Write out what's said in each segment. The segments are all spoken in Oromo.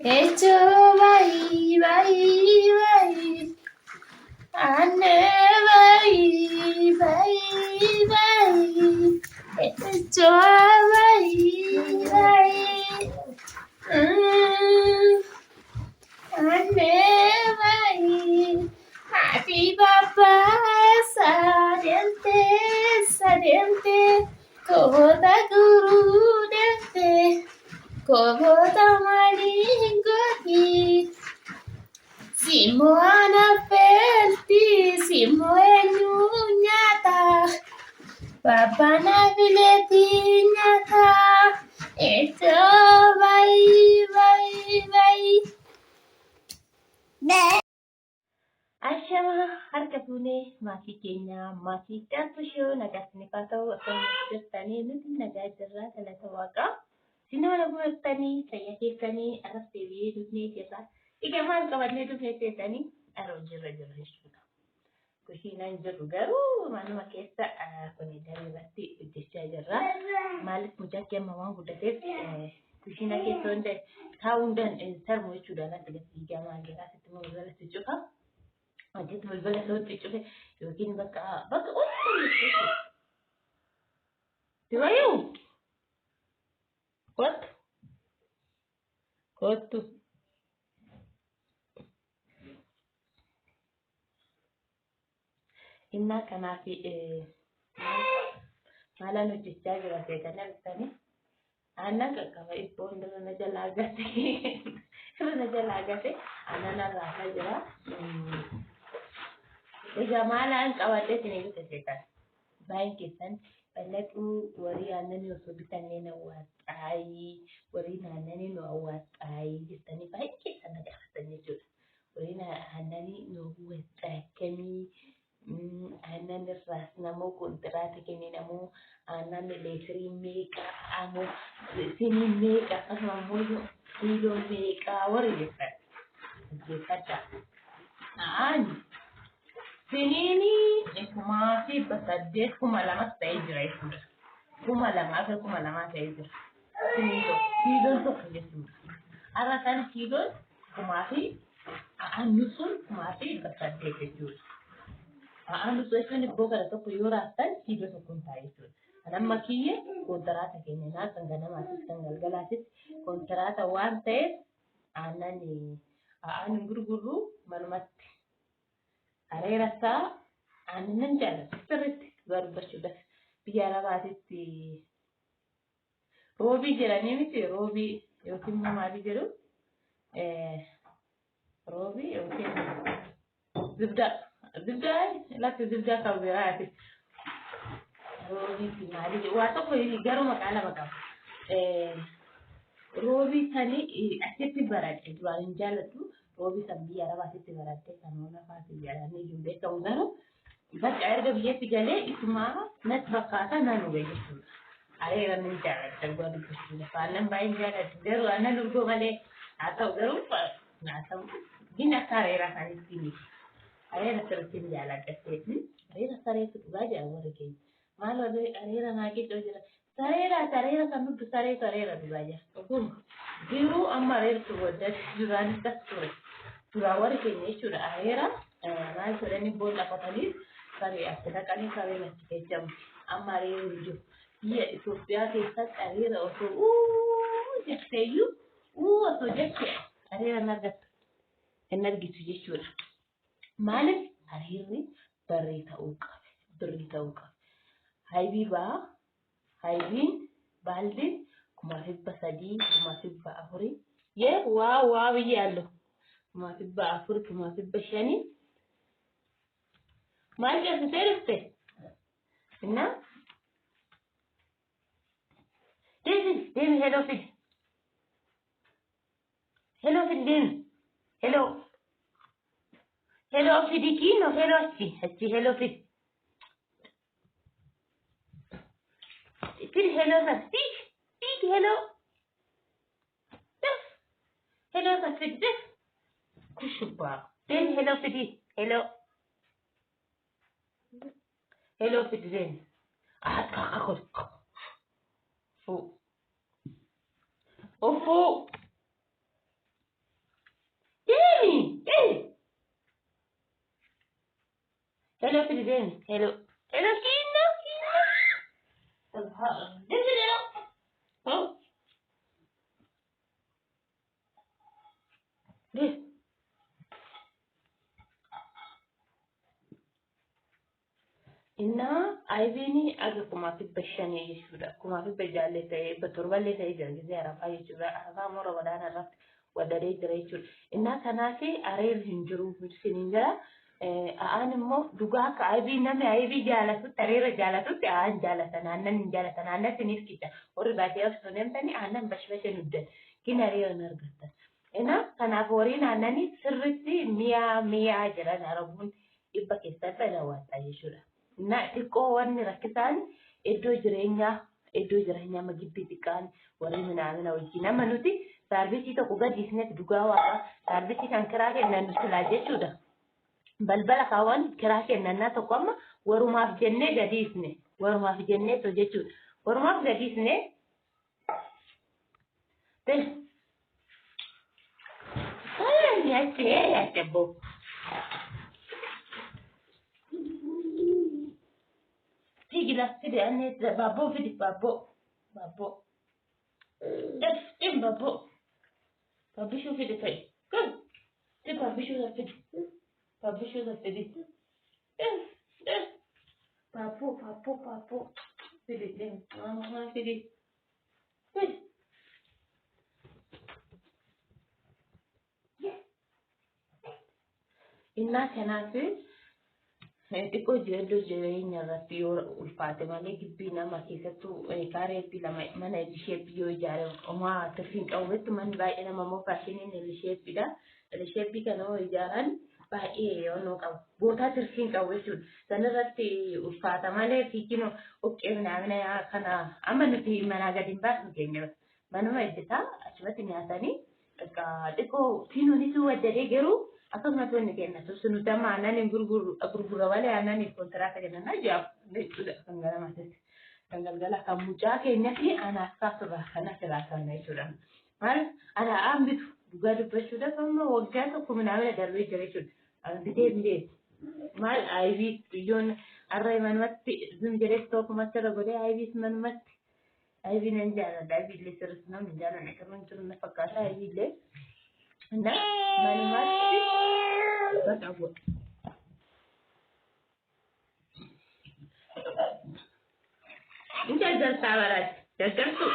Echo vai vai vai Anne vai vai vai Echo vai vai Anne vai Happy Papa Sadiente Sadiente Koda Guru Dente Koda Maringoti Simona Pelti Simoenyunyata Papana Viletinyata Eto vai Ashama harka fuunee maatii keenya maatii Darbushoo nagaasniifaa ta'u osoo jirtanii nuti nagaa jirraa galata waaqaa. Sinoo lagu jirtanii fayyaa keessanii aras deebi'ee dhufnee jirra. Egaa maal qabannee dhufnee teessanii aroo jirra jechuudha. Kushiinaan jirru garuu manuma keessa kun daree irratti hojjechaa jirra. Maaliif mucaa amma waan guddateef kushiina keessa hunda taa'uun sarmu jechuudha. Natti gadi maal jedhaa sitti moo irratti cufa. Ajit balbala sauti cufe yookiin bakka Tiwayu Kottu Inna kanaafi maalaan hojjechaa jira seetanii argitanii aannan qaqqaba ibboon irra jalaa gate aannan arraasaa jira. Egaa maalaan qabadde isin bita seetan baay'een keessan bal'adhu warii aannanii osoo bitannee na awwaaxaayii warii aannanii nu awwaaxaayii jettanii baay'een keessan na gaafatan jechuudha. Warii aannanii nu awwaaxaakkamii aannan irraas namoo kontiraata kenninamoo aannan leetirii meeqaa amoo isinii meeqa akkasumas kiiloo meeqaa warii jettan jettadha. Sinini kuma fi basaddeet kuma lamas ta'ee jira jechuudha. Kuma lamaa ta'ee jira. Kiiloon tokko jechuudha. Har'a kan kiiloon kumaa fi aannu sun kumaa fi basaddeet jechuudha. Aannu sun jechuun ibboo gara tokko yoo raaftan kiiloo tokkoon ta'a jechuudha. Kan amma kiyye kontiraata kennaa kan ganamaatis kan galgalaatis kontiraata waan ta'eef aannan gurgurru malumatti. Areerasaa aannan jaalladha sirriitti barbaachudha. Biyya Arabaatitti roobii jedhanii miti roobii yookiin immoo maalii jedhu roobii yookiin zibdaa lafti zibdaa kan biraati. Roobii fi maalii jedhu waa tokko garuu maqaa lama qaba. Roobii sanii asitti baradhe duraan hin jaalladhu. Roobii san biyya Arabaatitti baradhee kan lafaati jedhanii hin beekamu garuu bakka erga biyyatti galee isumaa natti fakkaata naannoo ga'e jechuudha. Areera nan jaalladha godhu jechuudha. Aannan baay'een jaalladhu garuu aannan urgoo malee haa ta'u garuu gina akka areeraa isaaniitti miti. Areera sirriitti hin jaalladha. Areera sareetu dhugaa jedha warri keenya. Maal areera naa qixxoo jira. Sareera kan nuti sareera dhugaa jira. Dhuguma jiruu amma areertu waddatti duraanis as ture. Duraan warri keenya jechuudha areera maal jedhanii boolla qotanii saree akka dhaqanii sareen achi keessamu. Amma areera hin jiru. Biyya Itoophiyaa keessatti areera osoo jetteeyyuu osoo jettee areera hin argitu jechuudha. Maaliif areerri birrii ta'uu qaba. Haybiin baaldiin 300 400 yee waa biyyaallo 400 500 maal jasitee dhufte inna deemi hello fit hello fidikino hello achi hello fit Speak hello sir. Speak hello. Yes. Hello sir. Speak this. Kushubba. Then hello Fidi. Hello. Hello Fidi then. Kakakot. Fu. Oh fu. Hello. Hello, Kino. This is it. Oh, this. Inna IVni aga kuma fi bashani yishuda kuma fi bajalle tay baturballe tay jangi zara fa yishuda ava moro wadana rat wadare dire yishud inna kanati arer hinjuru sininga aan immo duga ka IV nami IV jalatu tarera jalatu aan jalatan annan jalatan annan sinif kita ori baati af sonemtani annan bashbashe nuddan kinari onargata ina kana forina annani sirriti miya jiran arabun ibba kestata lawata yishuda na xiqqoo wanni rakkisan iddoo jireenyaa magibbii xiqqaan warri minaamina wajjin amma nuti saarvisii tokko gadhiisneef dhugaa waaqa saarvisii kan kiraa kennan silaa jechuudha. Balbala kaawwan kiraa kennannaa tokko amma warumaaf jennee gadiisne warumaaf jennee to jechuudha. Warumaaf gadiisne yaachee boo. Figila, fidi anne babbo fidi babbo. Babbo. Babishu fidi fidi. Good. The babishu da fidi. Babishu da fidi. Babbo. Fidi. Mama fidi. Fidi. Inna kanafi. Xiqqoo iddoo jireenya irratti yoo ulfaate malee gibbii nama keessattuu kaareetti lama mana ilisheeppi yoo ijaare homaa tirfiin qabutti manni baay'ee nama immoo faashiniin ilisheeppidha. Ilisheeppii kana yoo ijaaran baay'ee yoonoo qabu. Bootaa tirfiin qabu jechuudha. Sanirratti ulfaata malee fiikin oqqee minaamina kana amma nuti manaa gadi hin baasnu keenya manuma ejjisaa achumatti nyaatanii xiqqoo fiinuunis waddadee garuu akkasumas wanni kenna sun dama aannan gurgura malee aannan kontiraata kennanaa jaaf jechuudha kan galamaatti kan galgala kan mucaa keenya fi anaaf kaasuraa kana siraa kan jechuudha. Maal ana ambitu dhugaa dubbachuudhaaf amma waggaa tokko minaamina darbee jira jechuudha. Bitee maal IV biyyoon har'a manumatti zimjiree tokkumatti irra godhee IV manumatti IV nan jaalladha IV illee sirris namni jaalladha kan jiru na fakkaata IV illee. Nah, manumatti bakka bu'a. Ini jajar sabarat, jajar tuh.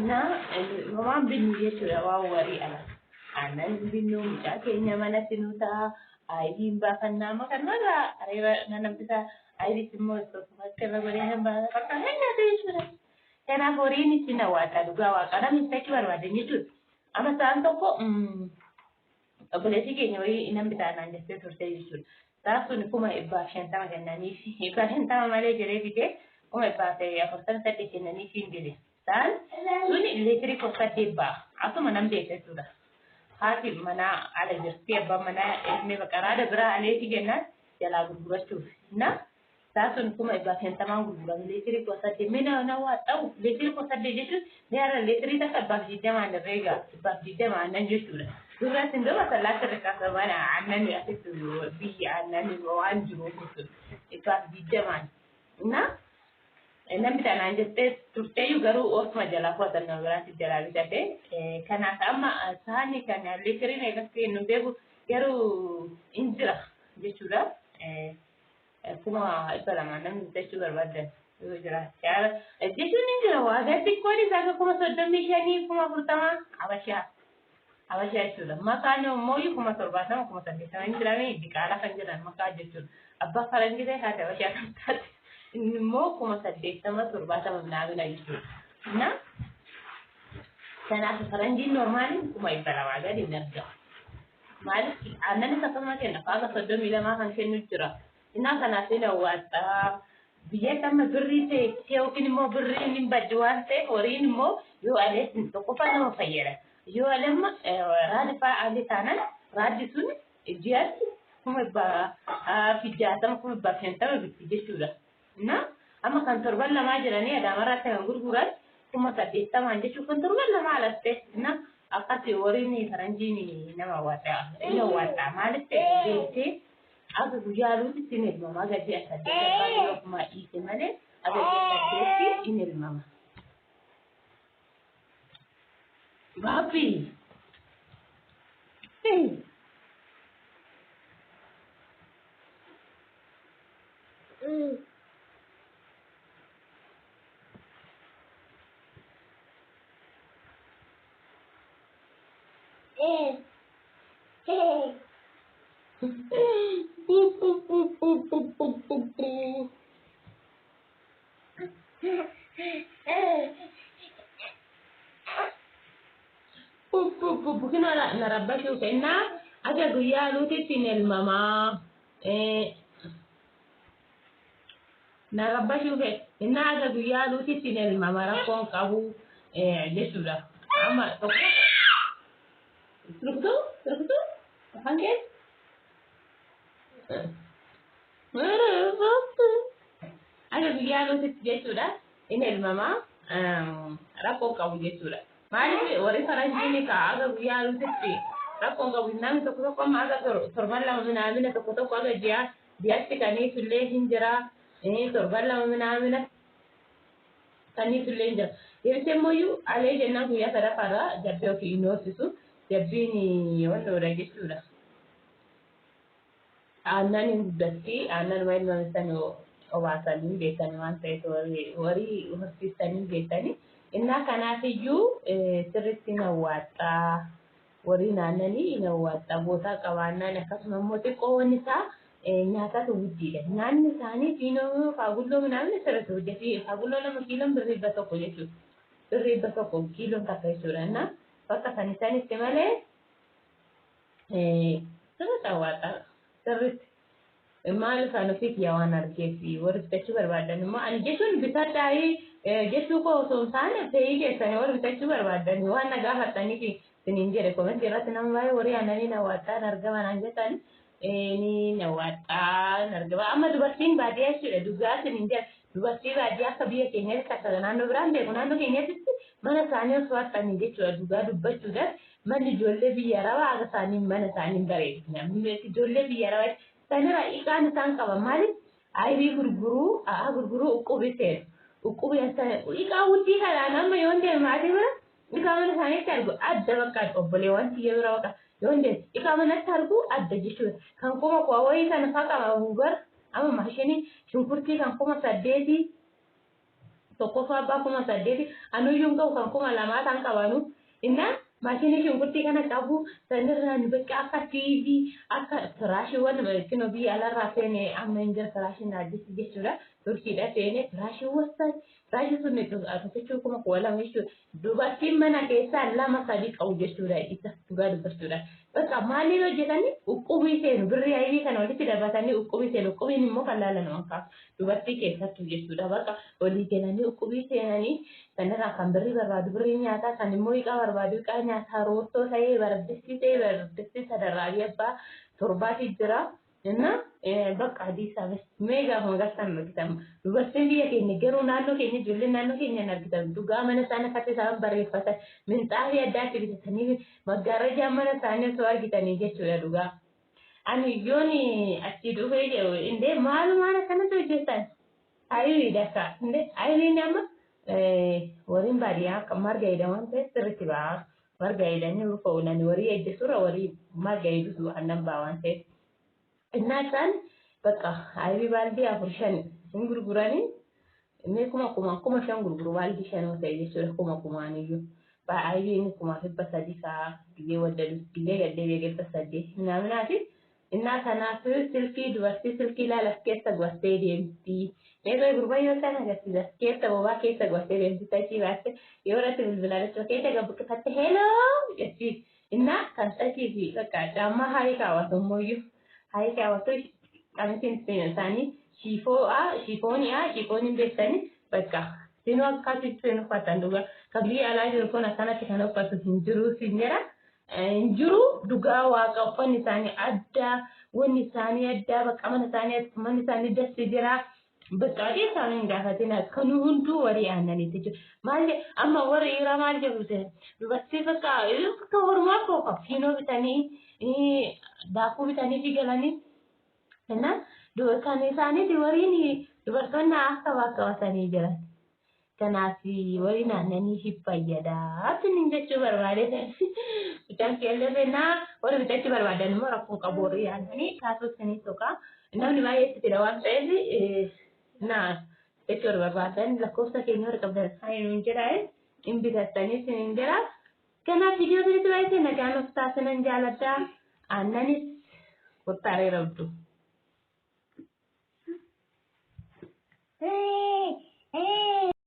Nah, mama bin dia sudah wari anan bin muda kayaknya mana sinuta ID bahkan nama kan mana ada nanam kita ID semua itu macam apa yang bahasa pakai ada sudah karena hari ini cina wata juga karena mistake baru ada itu ama santo kok boleh sih kayaknya ini enam kita anan jadi survei itu tapi ni kuma iba shenta kan nani sih iba shenta malah jadi bike kuma iba teh ya person tadi kena ni sih dia dan suni elektrik kosa deba aku manam desa sudah hati mana ada jerti abba mana ini bakara ada bera aleti genna jala gurgura tu na tasun kuma iba henta mang gurgura elektrik kosa de mena na wa tau elektrik kosa de jetu ne ara elektrik ta sabab jidda mana rega sabab jidda mana jetu dura tindo masalah terkasa mana anan ya itu bi anan wa anjuro itu sabab jidda mana na Enam kita nanti turte juga ru majalah kuatan berarti jalan jadi karena sama sahani karena listrik ni kan nubegu garu injera jecura kuma ibalah mana kita juga berada jecura ya jecura injera wadah tikori zaga kuma sudah mishani kuma pertama awasya jecura makanya mau yuk kuma terbasa kuma tadi sama injera ni dikalah kan jalan maka jecura abah kalian kita ada awasya kan Immoo kuma 80 naamina jechuudha. Na kanaaf faranjiin normaaliin kuma 200 gadi hin argamu. Maaliif aannan isa akkasuma kenna faaga 32 kan kennu jira. Innaa kanaaf hin hawwaata. Biyya kama birrii ta'e yookiin immoo birriin hin baddu waan ta'eef horiin immoo yoo alees tokkoffaa nama fayyada. Yoo alemma raadi fa'aa alee taanaan raaddi sun ji'aatti kuma 60 kuma 50 bitti jechuudha. Na amma kan torban lamaa jiranii adaamarratti kan gurguran kuma 80 jechuun kan torban lamaa alaste na akkasii horiin faranjiin nama hawwaata. Maaliif ta'e aga guyaaluutti sin ilmama gadi asaddeetti yoo kuma dhiise malee aga asaddeetti in ilmama. Babi. Bukina narabashu kena aja guyya luti tinel mama narabashu ke ina aja guyya luti tinel mama rakon kabu jesuda ama toko terus hange aja guyya luti jesuda inel mama rakon kabu jesuda Mali wari faranjini ka aga guyya luti rakon kabu nami toko ma aga torban lama minamina toko aga diatti kani sulle hinjira torban lama minamina kani sulle hinjira yerte moyu ale jenna guyya sada fara jabbe ofi inosisu jabbini yondo rajisura aannan guddatti aannan mail mamsano obaasanii beekanii waan ta'eef warii horsiisanii beekanii innaa kanaafiyyu sirriitti nawwaadhaa warii naannanii nawwaadhaa bootaa qabaannaan akkasuma immoo xiqqoon isaa nyaatatu guddiidha. Nyaanni isaanii fiinoo faagulloo midhaan sirriitti hojjetii faagulloo 2 kiiloon birrii 100 jechuudha. Birrii 100 kiiloon takka jechuudha. Innaa bakka san isaanitti malee sirriitti hawwaadhaa sirriitti. Maal isaan ofiif yaa waan argeef warri barbaadan immoo ani jechuun bitadhaayii jechuu koo osoo hin taane ta'ii keessanii warri bitachuu barbaadan waan na gaafatanii fi siniin jedhe komentii irratti nama baay'ee warii aannanii nawwaadhaan argaman an jedhan ni nawwaadhaan argama. Amma dubartiin baadiyyaa jechuudha dhugaa siniin jedhe dubartii baadiyyaa akka biyya keenyatti akka naannoo biraan beeku naannoo keenyatti mana isaanii osoo hattanii jechuudha dhugaa dubbachuudhaan manni ijoollee biyya arabaa akka isaanii mana isaanii bareedu namni ijoollee biyya arabaa sanira ikaan isaan qaban maaliif aybii gurguruu uqqubiseeru. Uqqubi sana ikaa wuddii kanaa nama yoon deemaati bira ikaa mana isaaniitti argu adda bakka obboleewwan tiyya bira bakka yoon deemu ikaa manatti argu adda jechuudha. Kan kuma wayii sana fakkaama buugar amma maashinii shunkurtii kan kuma 8 tokkoffaa abbaa kuma 8 anuyyuun qabu kan kuma 2 kan qabanu innaa maashinii shunkurtii kana qabu sanirraan bakka akka TV akka firaashiiwwan kinoo biyya alarraa feene amma hin jira firaashiin addisi jechuudha. Turkiidha feene firaashii wasan firaashii sun tokkichuu kuma 2 jechuudha. Dubartiin mana keessaa 2-3 qabu jechuudha. Isa dhugaa dubbachuudha. Bakka maaliin hojjetanii uqqubii seenu birrii aybii kana walitti dabatanii uqqubii seenu uqqubiin immoo kan laalan waan kaaf dubartii keessattuu jechuudha. Bakka walii galanii uqqubii seenanii sanirraa kan birrii barbaadu birrii nyaataa kan immoo iqaa barbaadu iqaa nyaataa roottoo ta'ee bardissi sadarraabii abbaa torbaati jira. Inna bakka Addis Ababa meegaa hongastan argitan dubartiin biyya keenya garuu naannoo keenya ijoolleen naannoo keenya argitan dhugaa mana isaanii akkatti isaan bareeffatan minxaafii addaatti bitatanii maggaarrajaa mana isaanii osoo argitanii jechuudha dhugaa. Ani yoon achi dhufee jedhu indee maalumaan akkanatti hojjetan ayii dakka indee ayiin amma wariin baadiyyaa akka marga jedhaman ta'e sirriitti ba'a marga jedhanii rufa oolanii warii ejjesurra warii marga jedhutu annan ba'a waan ta'eef. Innaataan bakka aybii baaldii 4-5 hin gurguranii inni kuma 5 gurguru baaldii 5 ta'e jechuudha kuma kumaaniyyuu. Aybii inni kuma 300 biyyee waddadu biyyee gaddee beekelta 8 naaminaati Innaa kanaaf silkii dubartii silkii ilaalas keessa goostee deemti. Meeqa gurbayyoo sana agarsiisa keessa bobaa keessa goostee deemti tachii baaste yoo irratti bilbilaan itti keessa gabbuqqifatte heloo jechi innaa kan tachii fi bakka caammaa haayii kaawwatu immoo haayii kaawwatu qamisiin isaanii shiifooniin beektanii bakka sinoo akkasitti hin uffatan dhugaa kan biyya alaa jiru kun akkanatti kan uffatu hin jiru siin jedha. Injiru dhugaa waaqa uffanni isaanii addaa wanni isaanii addaa bakka mana isaanii dassi jira baqqaadii isaanii hin gaafatin kan hunduu warii aannanitti jiru maal amma warri dhiiraa maal jedhu dubartii bakka hormaa koofa fiinoo bitanii daakuu bitanii fi galanii kan isaaniiti wariin dubartoonni akka qabatanii jiran. Kanaaf waliin aannanii fi fayyadaa tuniin jechuu barbaade bitaan keellee naa warri bitachuu barbaadan immoo rakkoo qabu warri aannanii taasisanii tokko namni baay'ee itti fida waan ta'eef naa bitachuu barbaadan lakkoofsa keenya warri qabdan isaanii jedhaa hin bitatanii hin jira. Kanaaf viidiyoo kanatti baay'ee nagaan of taasisan jaaladha aannanis qottaalee rabdu.